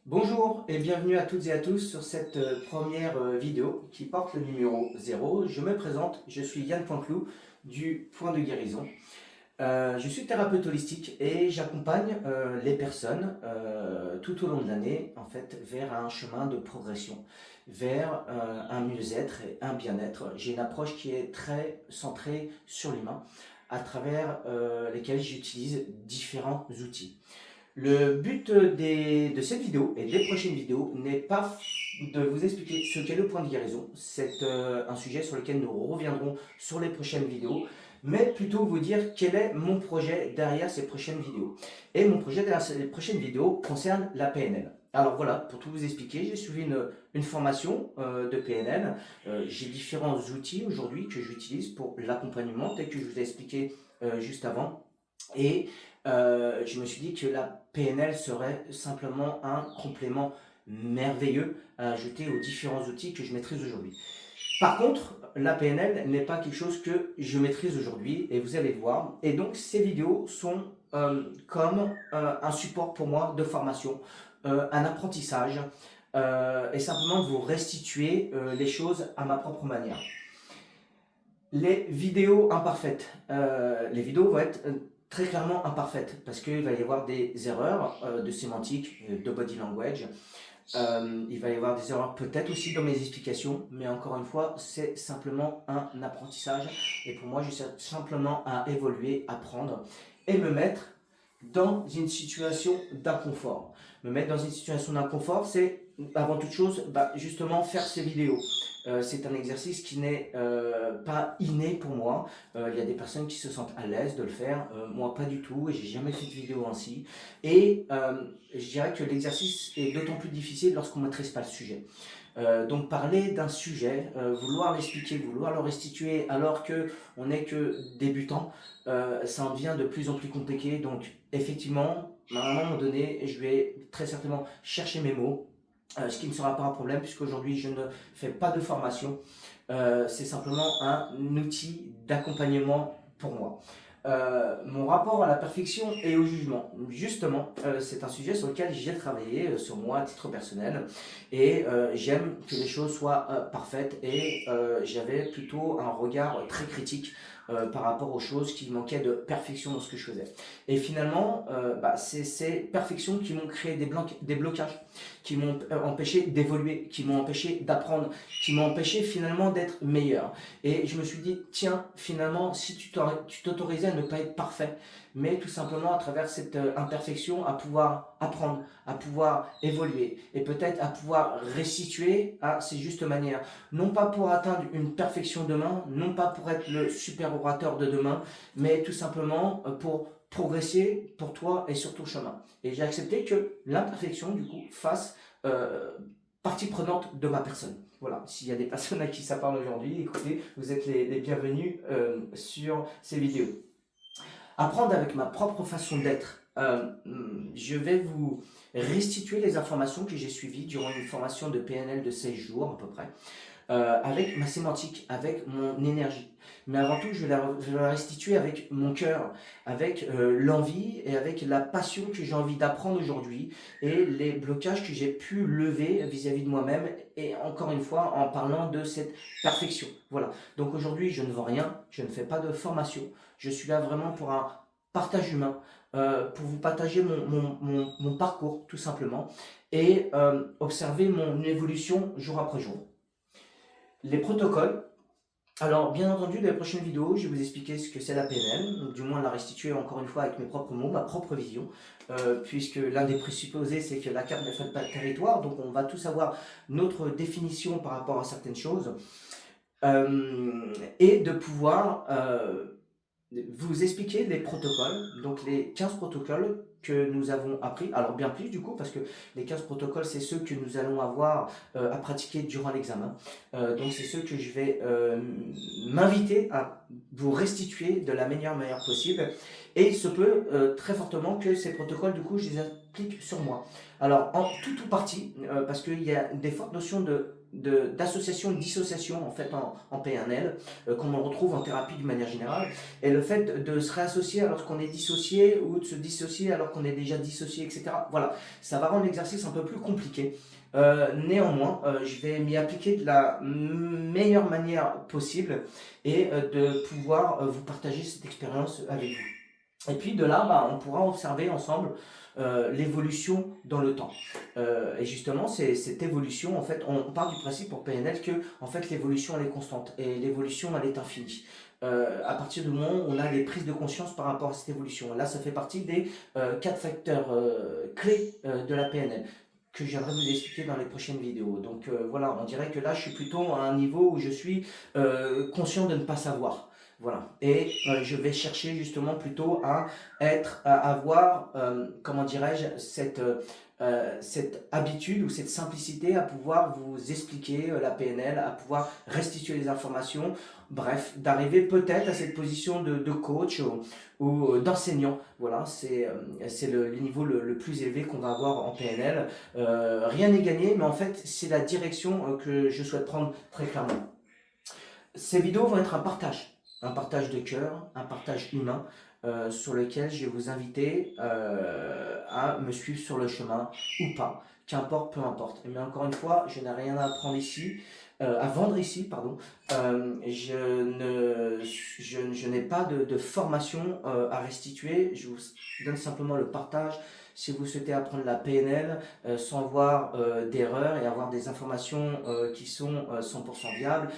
Bonjour et bienvenue à toutes et à tous sur cette première vidéo qui porte le numéro 0. Je me présente, je suis Yann Poinclou du Point de Guérison. Je suis thérapeute holistique et j'accompagne les personnes tout au long de l'année en fait vers un chemin de progression, vers un mieux-être et un bien-être. J'ai une approche qui est très centrée sur l'humain à travers lesquels j'utilise différents outils. Le but de cette vidéo et des prochaines vidéos n'est pas de vous expliquer ce qu'est le point de guérison, c'est un sujet sur lequel nous reviendrons sur les prochaines vidéos, mais plutôt vous dire quel est mon projet derrière ces prochaines vidéos. Et mon projet derrière ces prochaines vidéos concerne la PNL. Alors voilà, pour tout vous expliquer, j'ai suivi une formation de PNL. J'ai différents outils aujourd'hui que j'utilise pour l'accompagnement, tel que je vous ai expliqué juste avant. Et je me suis dit que la PNL serait simplement un complément merveilleux à ajouter aux différents outils que je maîtrise aujourd'hui. Par contre, la PNL n'est pas quelque chose que je maîtrise aujourd'hui et vous allez voir. Et donc ces vidéos sont comme un support pour moi de formation, un apprentissage et simplement de vous restituer les choses à ma propre manière. Les vidéos imparfaites. Les vidéos vont être très clairement imparfaites parce qu'il va y avoir des erreurs de sémantique, de body language. Il va y avoir des erreurs peut-être aussi dans mes explications, mais encore une fois, c'est simplement un apprentissage. Et pour moi, je cherche simplement à évoluer, apprendre et me mettre dans une situation d'inconfort. Me mettre dans une situation d'inconfort, c'est avant toute chose, justement faire ces vidéos. C'est un exercice qui n'est pas inné pour moi. Il y a des personnes qui se sentent à l'aise de le faire. Moi, pas du tout. Et j'ai jamais fait de vidéo ainsi. Et je dirais que l'exercice est d'autant plus difficile lorsqu'on ne maîtrise pas le sujet. Donc parler d'un sujet, vouloir l'expliquer, vouloir le restituer alors que on n'est que débutant, ça en devient de plus en plus compliqué. Donc effectivement, à un moment donné, je vais très certainement chercher mes mots, ce qui ne sera pas un problème puisqu'aujourd'hui je ne fais pas de formation. C'est simplement un outil d'accompagnement pour moi. Mon rapport à la perfection et au jugement. Justement, c'est un sujet sur lequel j'ai travaillé sur moi à titre personnel et j'aime que les choses soient parfaites et j'avais plutôt un regard très critique par rapport aux choses qui manquaient de perfection dans ce que je faisais. Et finalement, c'est ces perfections qui m'ont créé des blocages, qui m'ont empêché d'évoluer, qui m'ont empêché d'apprendre, qui m'ont empêché finalement d'être meilleur. Et je me suis dit, tiens, finalement, si tu t'autorisais à ne pas être parfait, mais tout simplement à travers cette imperfection, à pouvoir apprendre, à pouvoir évoluer, et peut-être à pouvoir restituer à ses justes manières. Non pas pour atteindre une perfection demain, non pas pour être le super orateur de demain, mais tout simplement pour progresser pour toi et sur ton chemin. Et j'ai accepté que l'imperfection, du coup, fasse partie prenante de ma personne. Voilà, s'il y a des personnes à qui ça parle aujourd'hui, écoutez, vous êtes les bienvenus sur ces vidéos. Apprendre avec ma propre façon d'être. Je vais vous restituer les informations que j'ai suivies durant une formation de PNL de 16 jours à peu près, avec ma sémantique, avec mon énergie. Mais avant tout, je vais la restituer avec mon cœur, avec l'envie et avec la passion que j'ai envie d'apprendre aujourd'hui et les blocages que j'ai pu lever vis-à-vis de moi-même et encore une fois en parlant de cette perfection. Voilà. Donc aujourd'hui, je ne vends rien, je ne fais pas de formation. Je suis là vraiment pour un partage humain, pour vous partager mon parcours tout simplement et observer mon évolution jour après jour. Les protocoles. Alors, bien entendu, dans les prochaines vidéos, je vais vous expliquer ce que c'est la PNL, donc du moins la restituer encore une fois avec mes propres mots, ma propre vision, puisque l'un des présupposés, c'est que la carte ne fait pas le territoire, donc on va tous avoir notre définition par rapport à certaines choses, et de pouvoir vous expliquer les protocoles, donc les 15 protocoles que nous avons appris, alors bien plus du coup, parce que les 15 protocoles, c'est ceux que nous allons avoir à pratiquer durant l'examen. Donc c'est ceux que je vais m'inviter à vous restituer de la meilleure manière possible. Et il se peut très fortement que ces protocoles, du coup, je les applique sur moi. Alors, en tout ou partie, parce qu'il y a des fortes notions d'association, dissociation en fait en PNL, comme on le retrouve en thérapie d'une manière générale. Et le fait de se réassocier alors qu'on est dissocié ou de se dissocier alors qu'on est déjà dissocié, etc. Voilà, ça va rendre l'exercice un peu plus compliqué. Néanmoins, je vais m'y appliquer de la meilleure manière possible et de pouvoir vous partager cette expérience avec vous. Et puis de là, on pourra observer ensemble l'évolution dans le temps. Et justement, c'est cette évolution, en fait, on part du principe pour PNL que en fait, l'évolution elle est constante et l'évolution elle est infinie. À partir du moment où on a les prises de conscience par rapport à cette évolution. Là, ça fait partie des 4 facteurs clés de la PNL que j'aimerais vous expliquer dans les prochaines vidéos. Donc voilà, on dirait que là, je suis plutôt à un niveau où je suis conscient de ne pas savoir. Voilà. Et je vais chercher justement plutôt à avoir, comment dirais-je, cette habitude ou cette simplicité à pouvoir vous expliquer la PNL, à pouvoir restituer les informations, bref, d'arriver peut-être à cette position de coach ou d'enseignant. Voilà, c'est le niveau le plus élevé qu'on va avoir en PNL. Rien n'est gagné, mais en fait, c'est la direction que je souhaite prendre très clairement. Ces vidéos vont être un partage de cœur, un partage humain, sur lequel je vais vous inviter à me suivre sur le chemin ou pas, qu'importe, peu importe. Mais encore une fois, je n'ai rien à apprendre ici, à vendre ici, pardon. Je n'ai pas de formation à restituer, je vous donne simplement le partage. Si vous souhaitez apprendre la PNL sans avoir d'erreurs et avoir des informations qui sont 100% viables,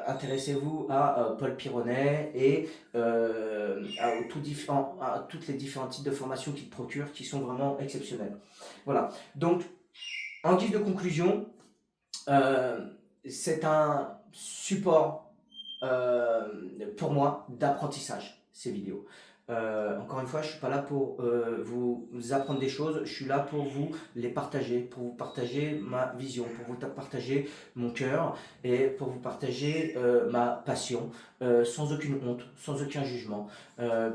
intéressez-vous à Paul Pironnet et à toutes les différents types de formations qu'il procure qui sont vraiment exceptionnelles. Voilà, donc en guise de conclusion, c'est un support pour moi d'apprentissage, ces vidéos. Encore une fois, je ne suis pas là pour vous apprendre des choses, je suis là pour vous les partager, pour vous partager ma vision, pour vous partager mon cœur et pour vous partager ma passion, sans aucune honte, sans aucun jugement,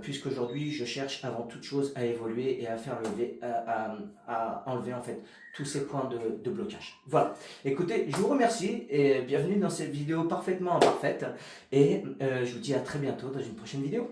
puisqu'aujourd'hui je cherche avant toute chose à évoluer et à faire lever, à enlever en fait tous ces points de blocage. Voilà, écoutez, je vous remercie et bienvenue dans cette vidéo parfaitement imparfaite et je vous dis à très bientôt dans une prochaine vidéo.